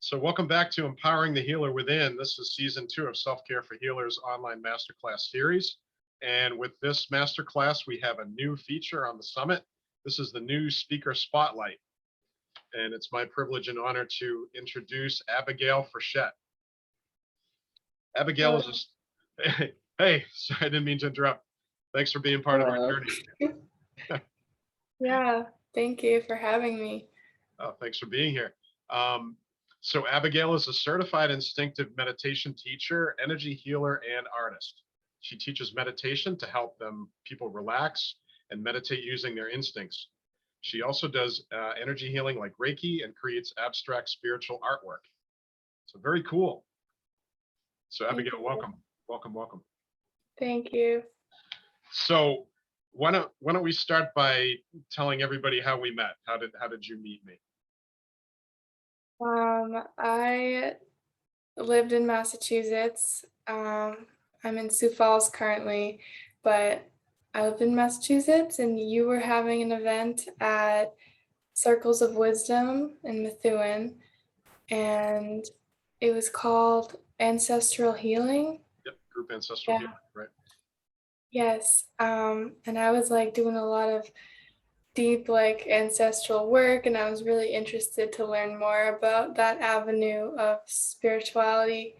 So welcome back to Empowering the Healer Within. This is season 2 of Self-Care for Healers online masterclass series. And with this masterclass, we have a new feature on the summit. This is the new speaker spotlight. And it's my privilege and honor to introduce Abigail Frechette. Abigail is a, hey, sorry, I didn't mean to interrupt. Thanks for being part of our journey. Yeah, thank you for having me. Oh, thanks for being here. So Abigail is a certified instinctive meditation teacher, energy healer, and artist. She teaches meditation to help people relax and meditate using their instincts. She also does energy healing like Reiki and creates abstract spiritual artwork. So very cool. So Abigail, welcome. Thank you. So why don't we start by telling everybody how we met? How did you meet me? I lived in Massachusetts. I'm in Sioux Falls currently, but I lived in Massachusetts, and you were having an event at Circles of Wisdom in Methuen, and it was called Ancestral Healing. Yep, group Ancestral Healing, right? Yes. And I was like doing a lot of deep like ancestral work, and I was really interested to learn more about that avenue of spirituality.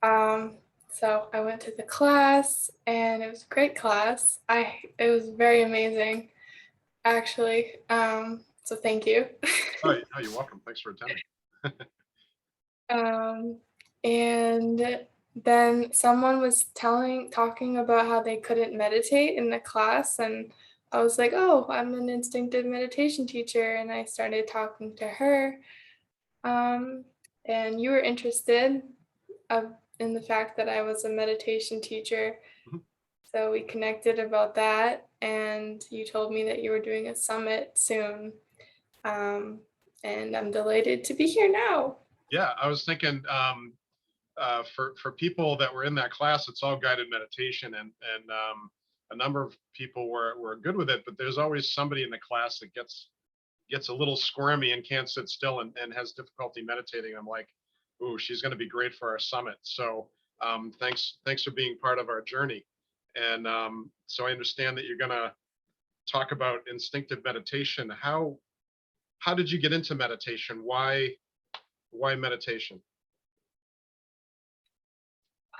So I went to the class, and it was a great class. It was very amazing, actually. So thank you. Oh, you're welcome. Thanks for attending. And then someone was talking about how they couldn't meditate in the class, and I was like, oh, I'm an instinctive meditation teacher, and I started talking to her. And you were interested in the fact that I was a meditation teacher. Mhm. So we connected about that, and you told me that you were doing a summit soon. And I'm delighted to be here now. Yeah, I was thinking for people that were in that class, it's all guided meditation, and a number of people were good with it, but there's always somebody in the class that gets a little squirmy and can't sit still and has difficulty meditating. I'm like, ooh, she's going to be great for our summit. So thanks for being part of our journey. And so I understand that you're going to talk about instinctive meditation. How did you get into meditation? Why meditation?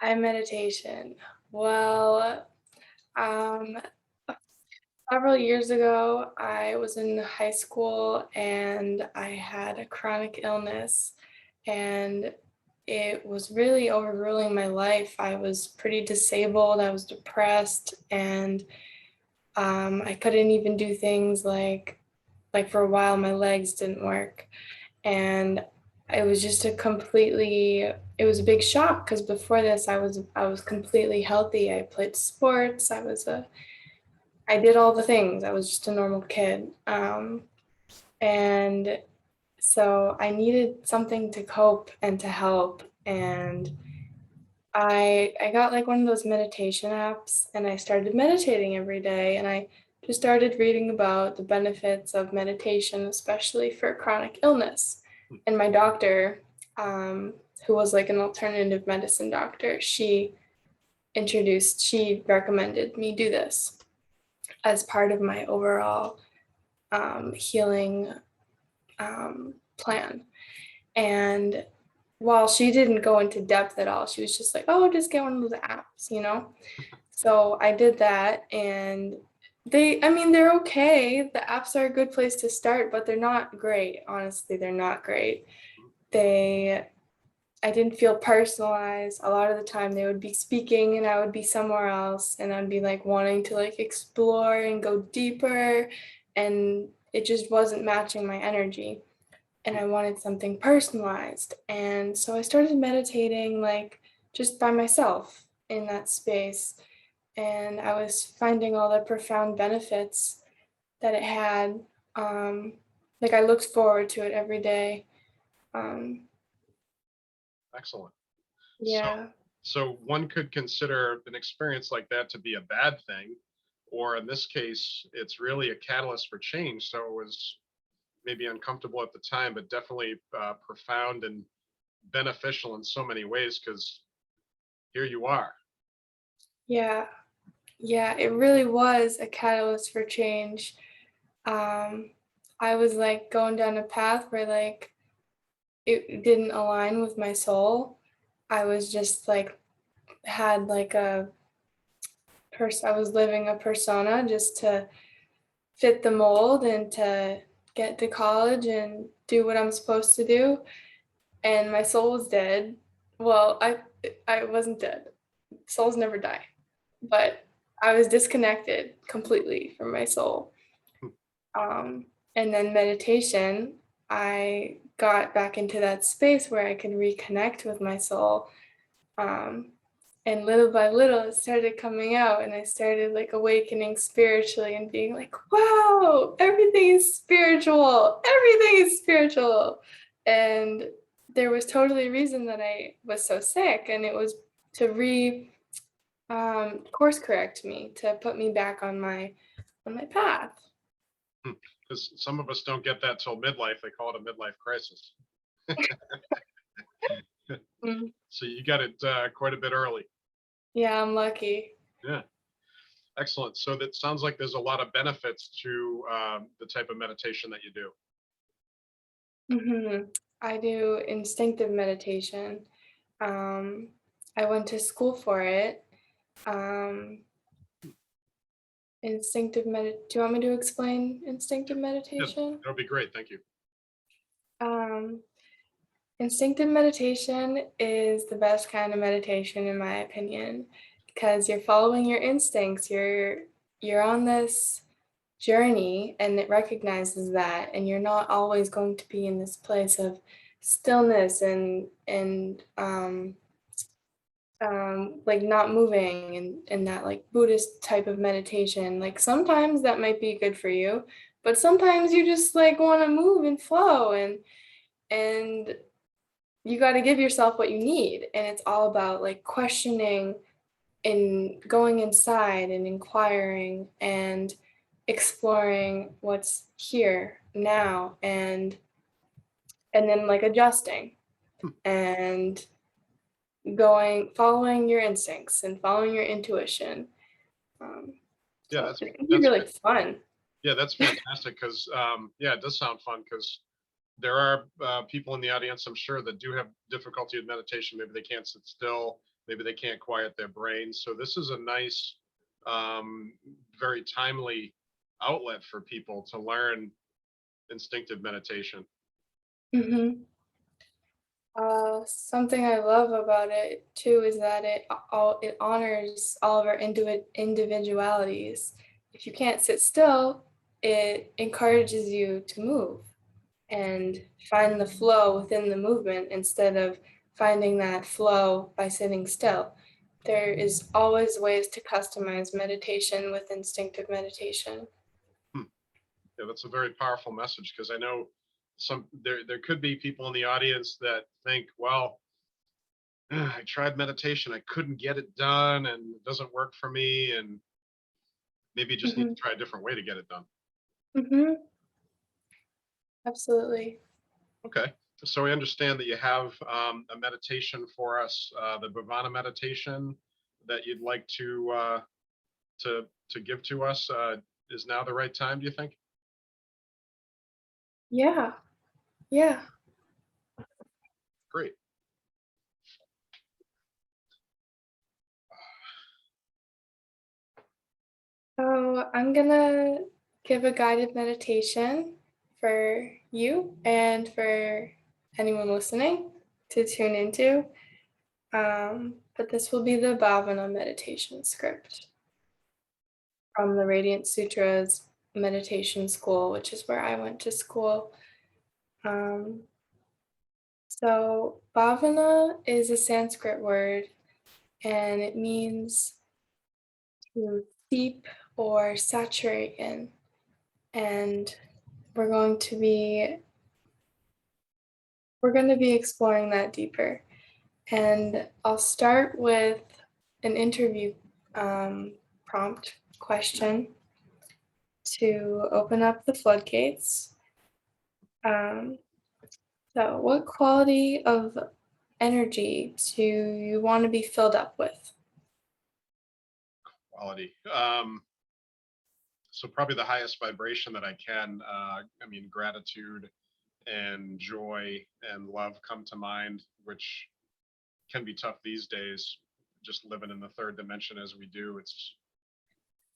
Meditation. Well, um, several years ago, I was in high school and I had a chronic illness, and it was really overruling my life. I was pretty disabled, I was depressed, and I couldn't even do things like for a while my legs didn't work. And it was just it was a big shock, because before this I was completely healthy. I played sports, I did all the things. I was just a normal kid. And so I needed something to cope and to help. And I got like one of those meditation apps, and I started meditating every day, and I just started reading about the benefits of meditation, especially for chronic illness. And my doctor, who was like an alternative medicine doctor, she recommended me do this as part of my overall healing plan. And while she didn't go into depth at all, she was just like, oh, just get one of those apps. So I did that, and they're okay. The apps are a good place to start, but they're not great. Honestly, they're not great. I didn't feel personalized. A lot of the time they would be speaking and I would be somewhere else, and I'd be like wanting to like explore and go deeper, and it just wasn't matching my energy. And I wanted something personalized. And so I started meditating like just by myself in that space. And I was finding all the profound benefits that it had. Like I looked forward to it every day. Um, Excellent. yeah. So one could consider an experience like that to be a bad thing, or in this case, it's really a catalyst for change. So it was maybe uncomfortable at the time, but definitely profound and beneficial in so many ways, because here you are. Yeah. Yeah, it really was a catalyst for change. I was like going down a path where like it didn't align with my soul. I was just like had like I was living a persona just to fit the mold and to get to college and do what I'm supposed to do. And my soul was dead. Well, I wasn't dead. Souls never die. But I was disconnected completely from my soul. And then meditation, I got back into that space where I could reconnect with my soul. And little by little, it started coming out, and I started like awakening spiritually and being like, wow, everything is spiritual. Everything is spiritual. And there was totally a reason that I was so sick, and it was to course correct me, to put me back on my path. Because some of us don't get that till midlife. They call it a midlife crisis. Mm. So you got it quite a bit early. Yeah, I'm lucky. Yeah, excellent. So that sounds like there's a lot of benefits to the type of meditation that you do. I do instinctive meditation. I went to school for it. Um, do you want me to explain instinctive Yes, meditation? that'll be great. Thank you. Um, Instinctive meditation is the best kind of meditation in my opinion, because you're following your instincts. You're on this journey, and it recognizes that, and you're not always going to be in this place of stillness and like not moving, and that like Buddhist type of meditation. Like sometimes that might be good for you, but sometimes you just like want to move and flow, and you got to give yourself what you need. And it's all about like questioning and going inside and inquiring and exploring what's here now, and then like adjusting and following your instincts and following your intuition. Yeah, So it can be really fun. yeah, that's fantastic. Because yeah, it does sound fun. Because there are people in the audience, I'm sure, that do have difficulty with meditation. Maybe they can't sit still. Maybe they can't quiet their brain. So this is a nice, um, very timely outlet for people to learn instinctive meditation. hmm Something I love about it too is that it honors all of our individualities. If you can't sit still, it encourages you to move and find the flow within the movement instead of finding that flow by sitting still. There is always ways to customize meditation with instinctive meditation. Hmm. Yeah, that's a very powerful message. Because I know there could be people in the audience that think, well, I tried meditation, I couldn't get it done, and it doesn't work for me, and maybe you just need hmm to try a different way to get it done. hmm Absolutely. Okay. So we understand that you have a meditation for us, the Bhavana meditation that you'd like to give to us. Is now the right time, do you think? Yeah. Yeah. Great. So I'm gonna give a guided meditation for you and for anyone listening to tune into. But this will be the Bhavana meditation script from the Radiant Sutras meditation school, which is where I went to school. Um, so Bhavana is a Sanskrit word, and it means to steep or saturate in. And we're going to be exploring that deeper. And I'll start with an interview prompt question to open up the floodgates. So what quality of energy do you want to be filled up with? Quality. So probably the highest vibration that I can. I mean, gratitude and joy and love come to mind, which can be tough these days. Just living in the third dimension as we do,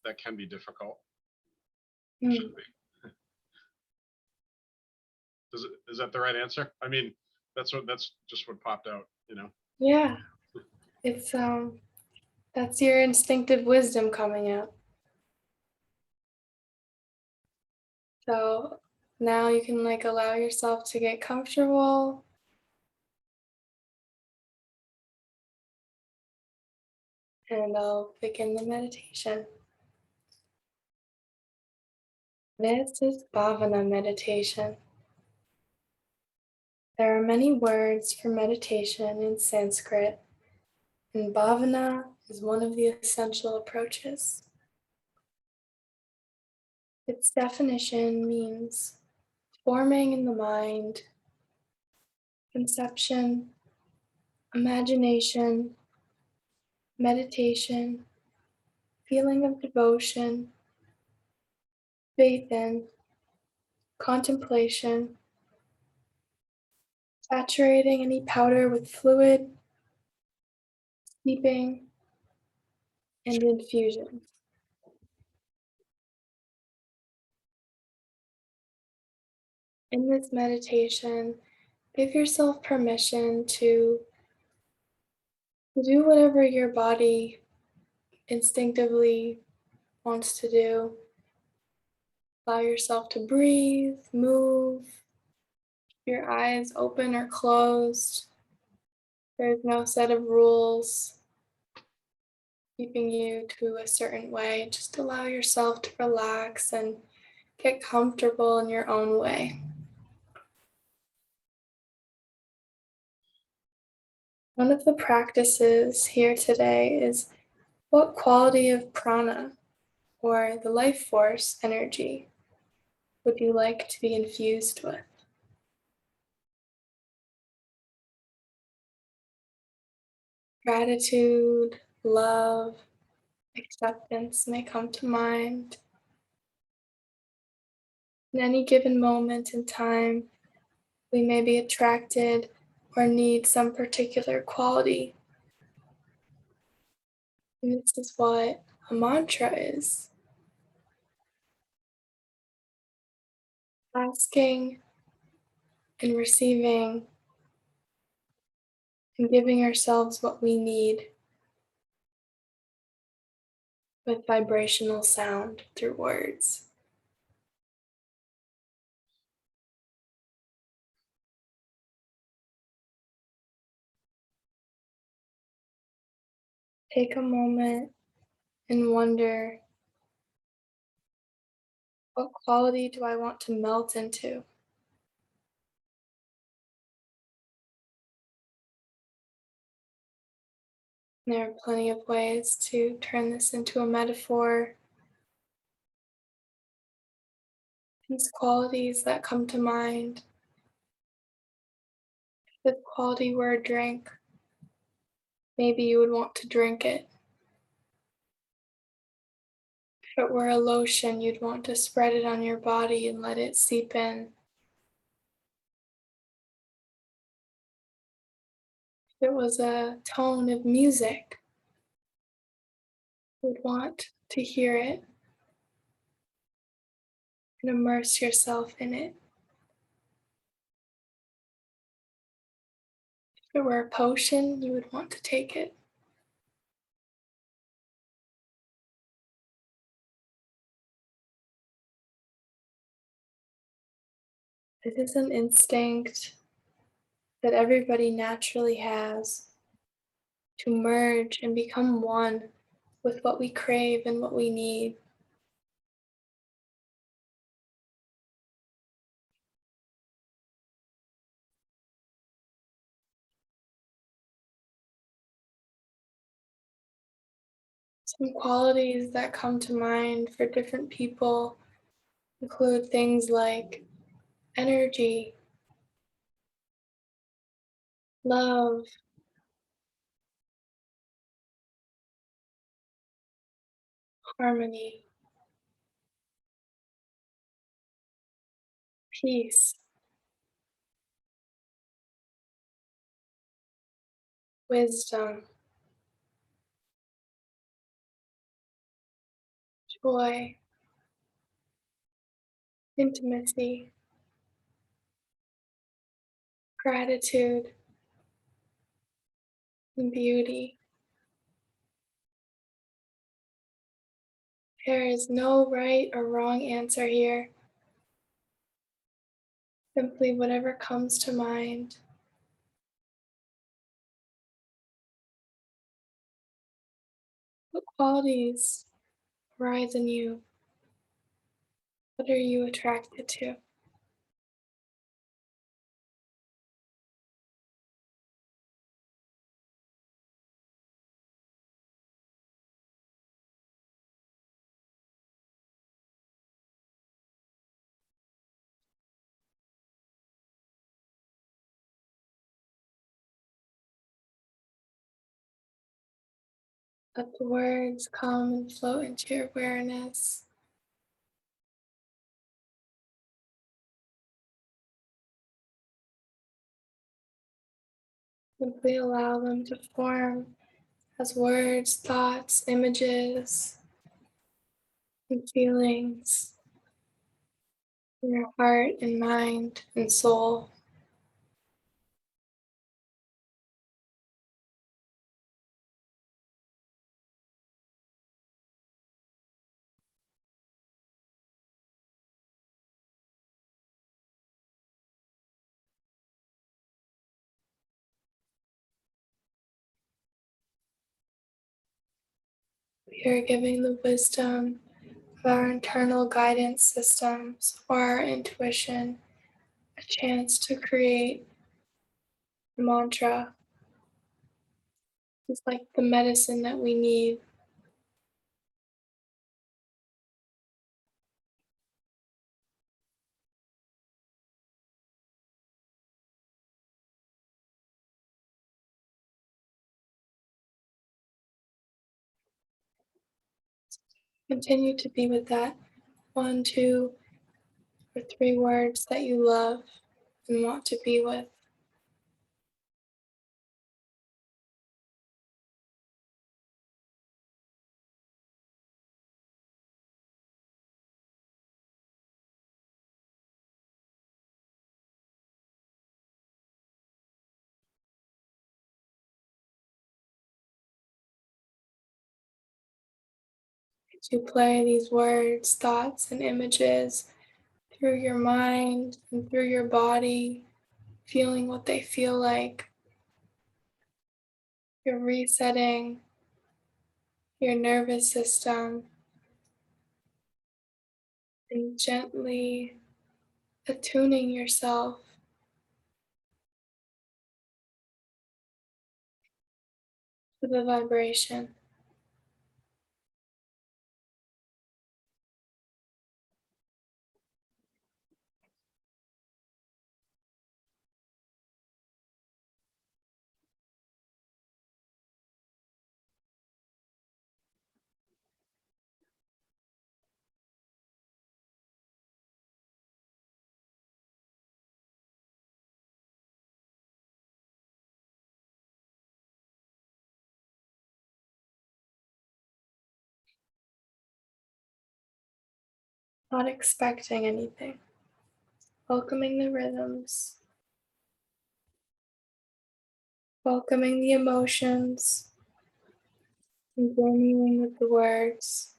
that can be difficult. Should be. Is that the right answer? I mean, that's just what popped out, you know. Yeah, it's that's your instinctive wisdom coming out. So now you can like allow yourself to get comfortable and I'll begin the meditation. This is Bhavana meditation. There are many words for meditation in Sanskrit, and Bhavana is one of the essential approaches. Its definition means forming in the mind, conception, imagination, meditation, feeling of devotion, faith in, contemplation, saturating any powder with fluid, steeping, and infusion. In this meditation, give yourself permission to do whatever your body instinctively wants to do. Allow yourself to breathe, move, your eyes open or closed. There's no set of rules keeping you to a certain way. Just allow yourself to relax and get comfortable in your own way. One of the practices here today is what quality of prana, or the life force energy, would you like to be infused with? Gratitude, love, acceptance may come to mind. In any given moment in time, we may be attracted or need some particular quality. And this is what a mantra is. Asking and receiving and giving ourselves what we need with vibrational sound through words. Take a moment and wonder, what quality do I want to melt into? There are plenty of ways to turn this into a metaphor. These qualities that come to mind. If the quality were a drink, maybe you would want to drink it. If it were a lotion, you'd want to spread it on your body and let it seep in. If it was a tone of music, you would want to hear it and immerse yourself in it. If it were a potion, you would want to take it. It is an instinct that everybody naturally has to merge and become one with what we crave and what we need. Some qualities that come to mind for different people include things like energy, love, harmony, peace, wisdom, joy, intimacy, gratitude, and beauty. There is no right or wrong answer here, simply whatever comes to mind. What qualities arise in you? What are you attracted to? Let the words come and float into your awareness. Simply allow them to form as words, thoughts, images, and feelings in your heart and mind and soul. We are giving the wisdom of our internal guidance systems or our intuition a chance to create a mantra. It's like the medicine that we need. Continue to be with that one, two, or three words that you love and want to be with. As you play these words, thoughts, and images through your mind and through your body, feeling what they feel like, you're resetting your nervous system and gently attuning yourself to the vibration. Not expecting anything, welcoming the rhythms, welcoming the emotions, and journeying with the words.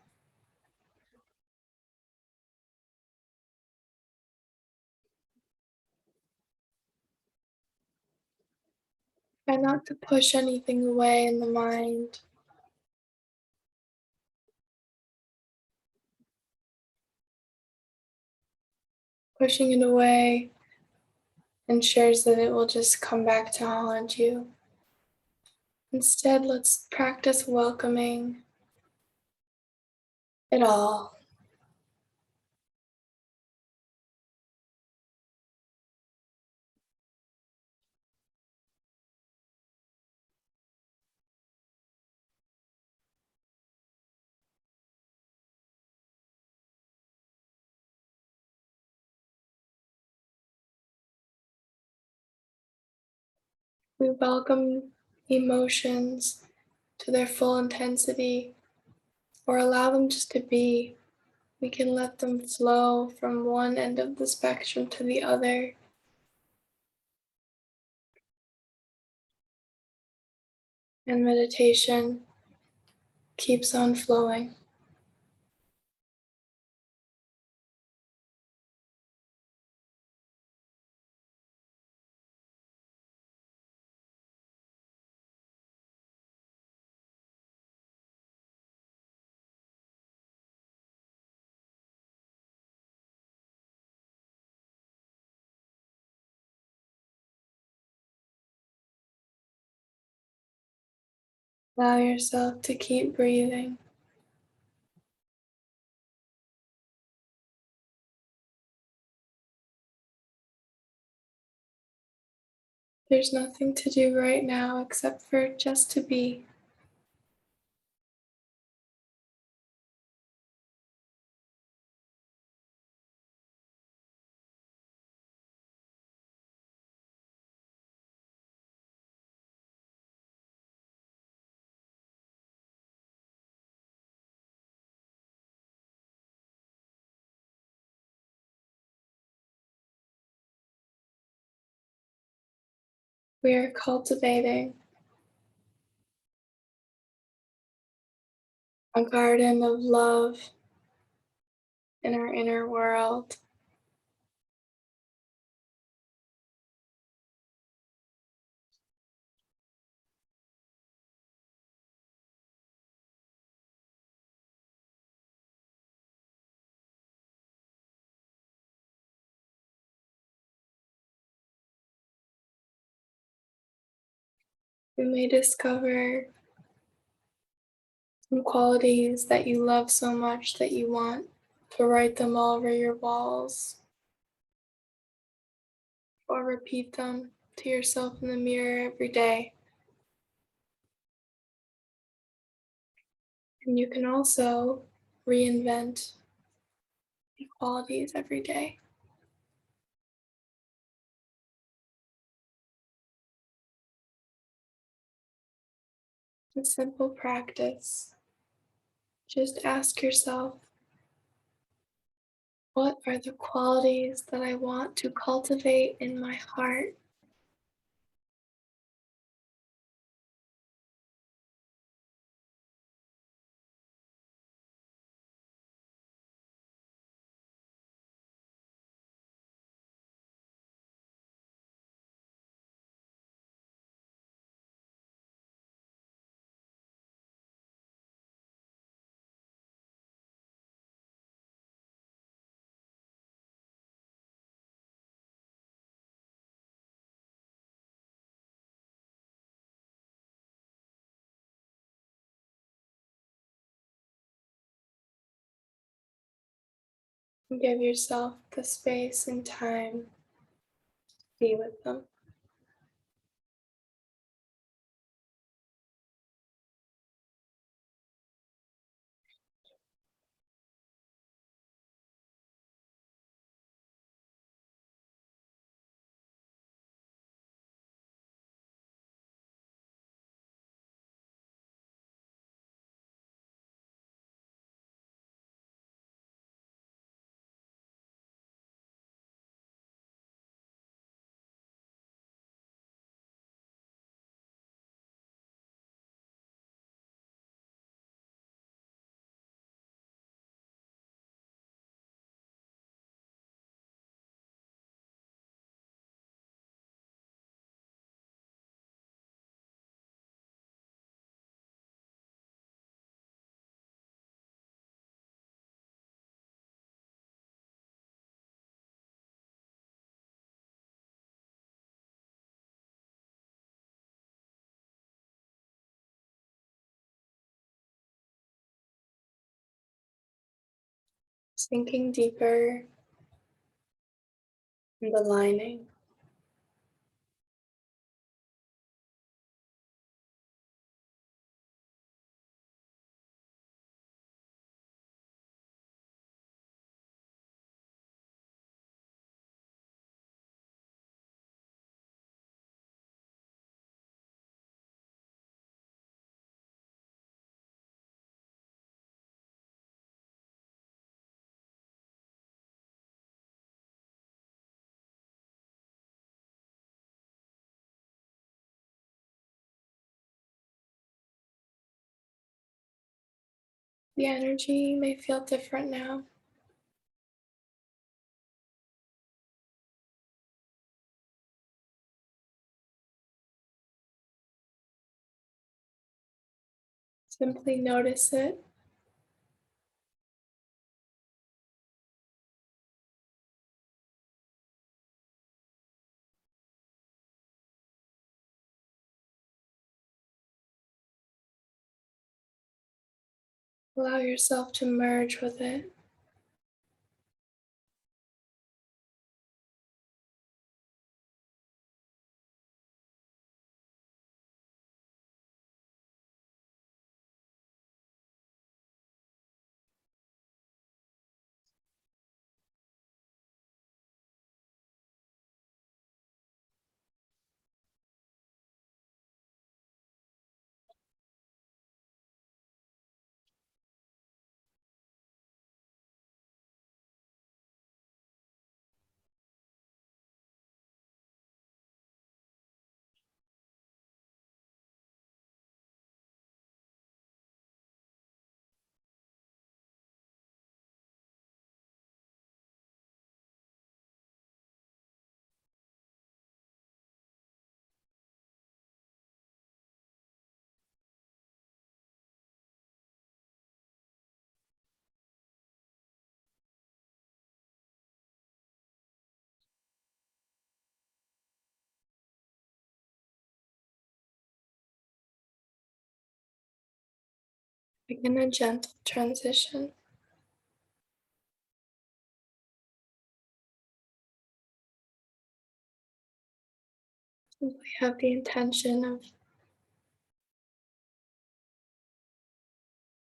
Try not to push anything away in the mind. Pushing it away ensures that it will just come back to haunt you. Instead, let's practice welcoming it all. We welcome emotions to their full intensity or allow them just to be. We can let them flow from one end of the spectrum to the other. And meditation keeps on flowing. Allow yourself to keep breathing. There's nothing to do right now except for just to be. We are cultivating a garden of love in our inner world. You may discover some qualities that you love so much that you want to write them all over your walls or repeat them to yourself in the mirror every day. And you can also reinvent the qualities every day. A simple practice. Just ask yourself, what are the qualities that I want to cultivate in my heart? And give yourself the space and time to be with them. Sinking deeper and aligning. The energy may feel different now. Simply notice it. Allow yourself to merge with it. Begin a gentle transition. Simply have the intention of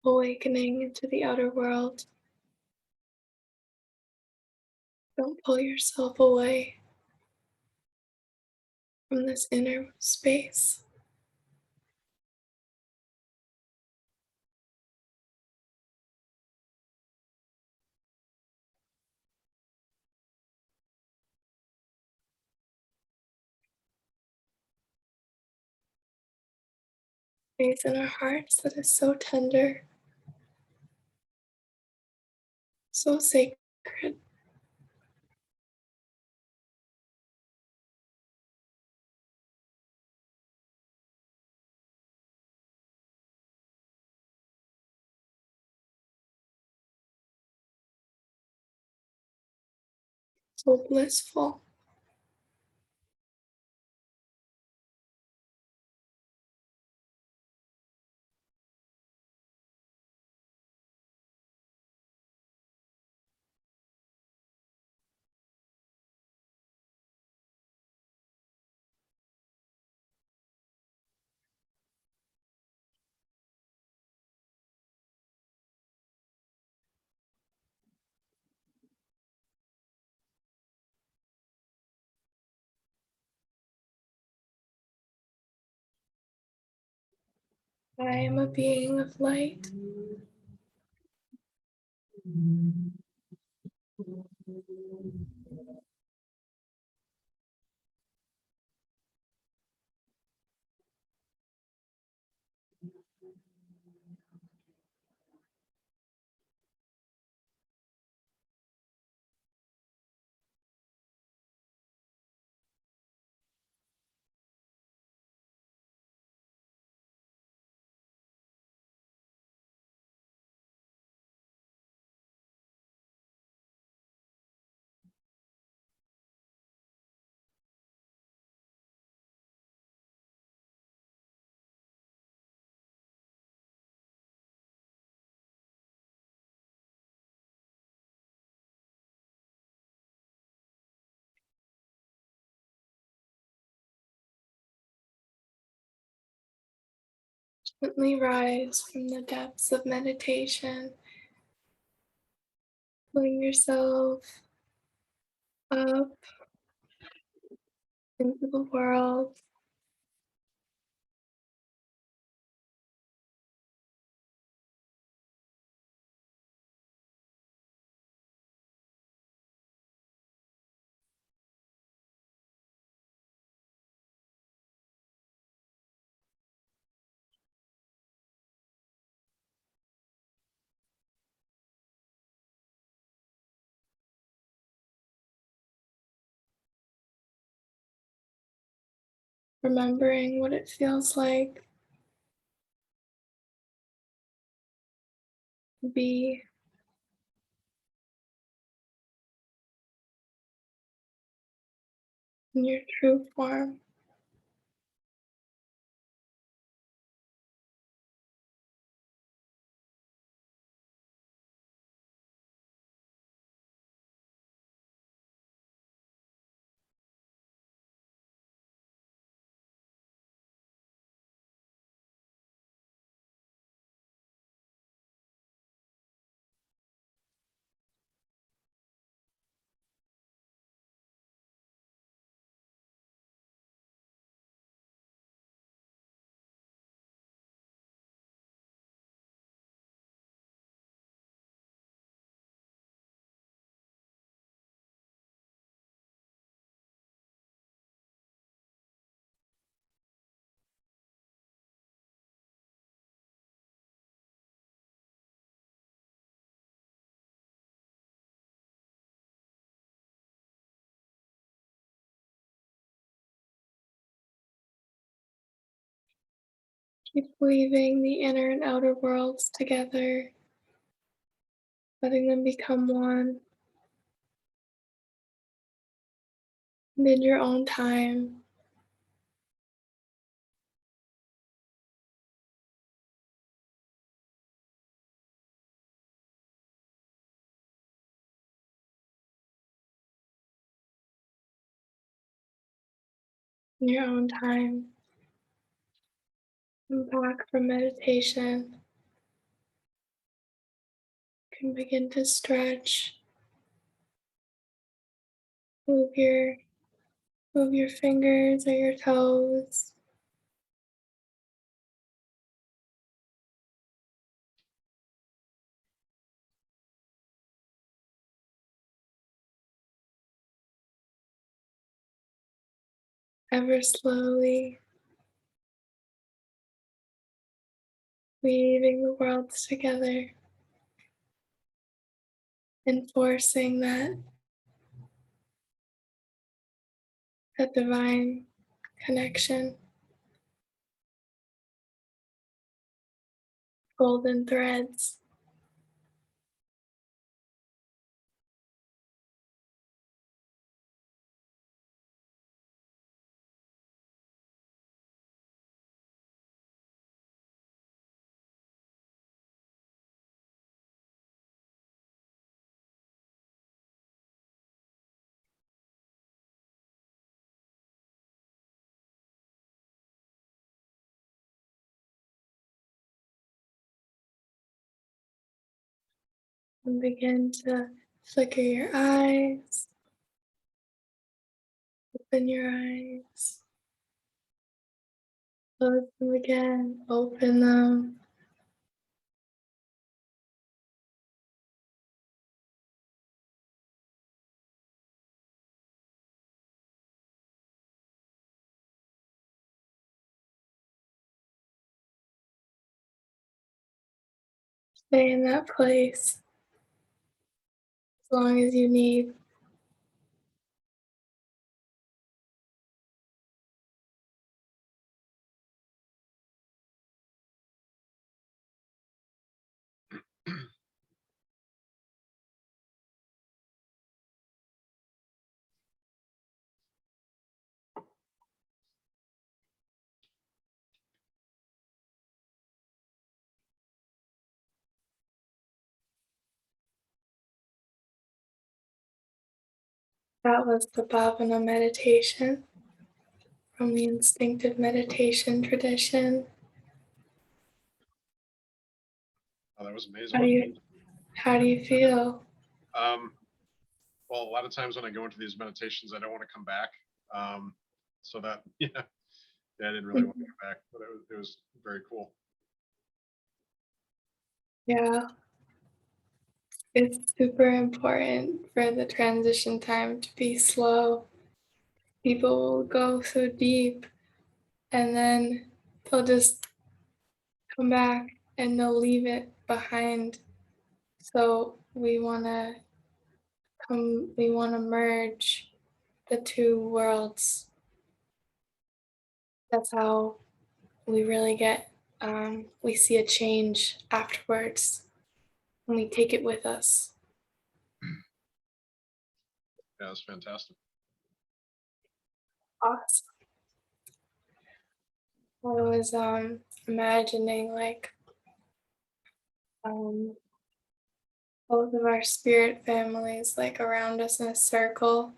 awakening into the outer world. Don't pull yourself away from this inner space. Space in our hearts that is so tender, so sacred, so blissful. I am a being of light. Gently rise from the depths of meditation, pulling yourself up into the world. remembering what it feels like to be in your true form. Keep weaving the inner and outer worlds together, letting them become one. And in your own time, in your own time, come back from meditation, you can begin to stretch, move your move your fingers or your toes. Ever slowly weaving the worlds together, enforcing that divine connection, golden threads. And begin to flicker your eyes, open your eyes, close them again, open them. Stay in that place as long as you need. That was the Bhavana meditation from the instinctive meditation tradition. Oh, that was How do amazing. you feel? Um, well, a lot of times when I go into these meditations, I don't want to come back. So that, yeah, I didn't really want to come back, but it was very cool. Yeah, it's super important for the transition time to be slow. People will go so deep and then they'll just come back and they'll leave it behind. So we want to merge the two worlds That's how we really get, we see a change afterwards when we take it with us. Yeah, it's fantastic. Awesome. I was imagining like um, both of our spirit families like around us in a circle,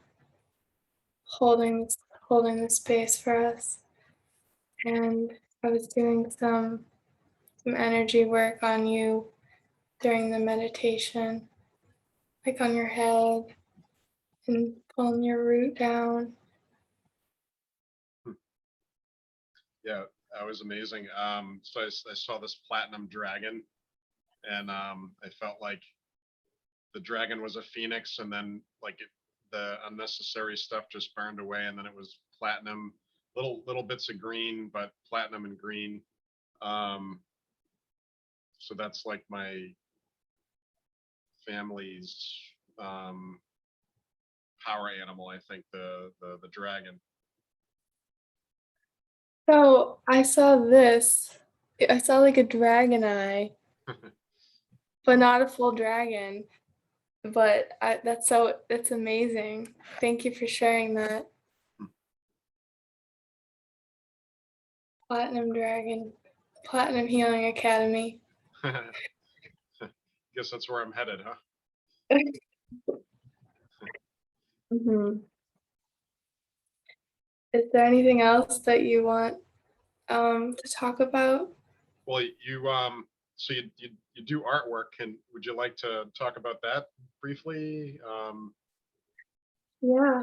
holding holding the space for us. And I was doing some energy work on you during the meditation, like on your head and pulling your root down. Yeah, that was amazing. So I saw this platinum dragon, and I felt like the dragon was a phoenix, and then like the unnecessary stuff just burned away, and then it was platinum, little bits of green, but platinum and green. Um, so that's like my family's um, power animal. I think the dragon. So I saw this. I saw like a dragon eye, but not a full dragon. But that's amazing. Thank you for sharing that. Platinum Dragon, Platinum Healing Academy. Guess that's where I'm headed, huh? Mhm. Is there anything else that you want to talk about? Well, so you do artwork, and would you like to talk about that briefly? Yeah.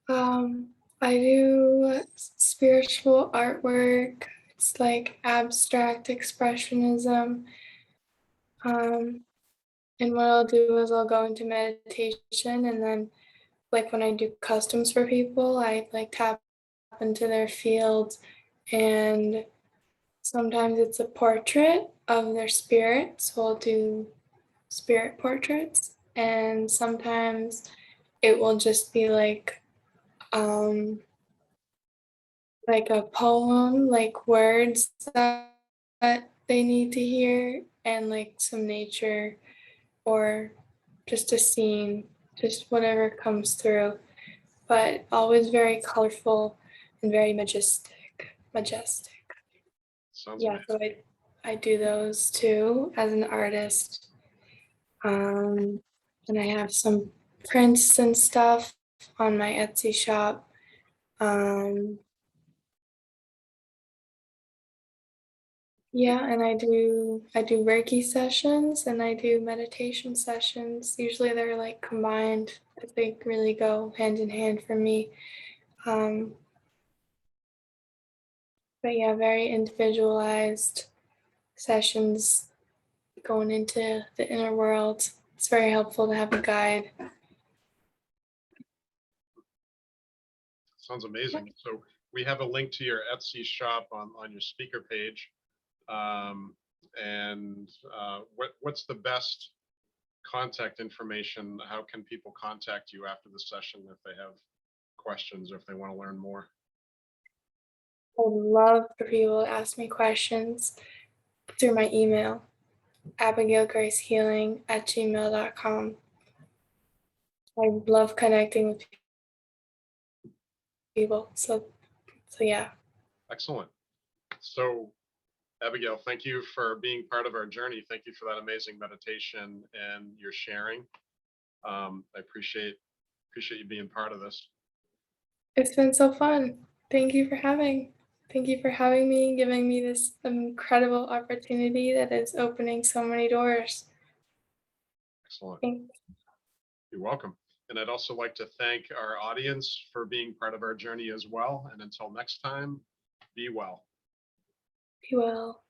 Um, I do spiritual artwork. It's like abstract expressionism. Um, and what I'll do is I'll go into meditation, and then like when I do customs for people, I like tap into their field, and sometimes it's a portrait of their spirit, so I'll do spirit portraits, and sometimes it will just be like a poem, like words that they need to hear, and like some nature or just a scene, just whatever comes through, but always very colorful and very majestic. Sounds Yeah, so amazing. I do those too as an artist. Um, and I have some prints and stuff on my Etsy shop. Um, yeah, and I do Reiki sessions and I do meditation sessions. Usually they're like combined, but they really go hand in hand for me. Um, but yeah, very individualized sessions going into the inner world. It's very helpful to have a guide. Sounds amazing. So we have a link to your Etsy shop on your speaker page. Um, and what's the best contact information? How can people contact you after the session if they have questions or if they want to learn more? I love for people to ask me questions through my email, abigailgracehealing@gmail.com. I love connecting with people. So yeah. Excellent. So Abigail, thank you for being part of our journey. Thank you for that amazing meditation and your sharing. I appreciate you being part of this. It's been so fun. Thank you for having me, giving me this incredible opportunity that is opening so many doors. Excellent. Thank You're welcome. And I'd also like to thank our audience for being part of our journey as well. And until next time, be well. you well.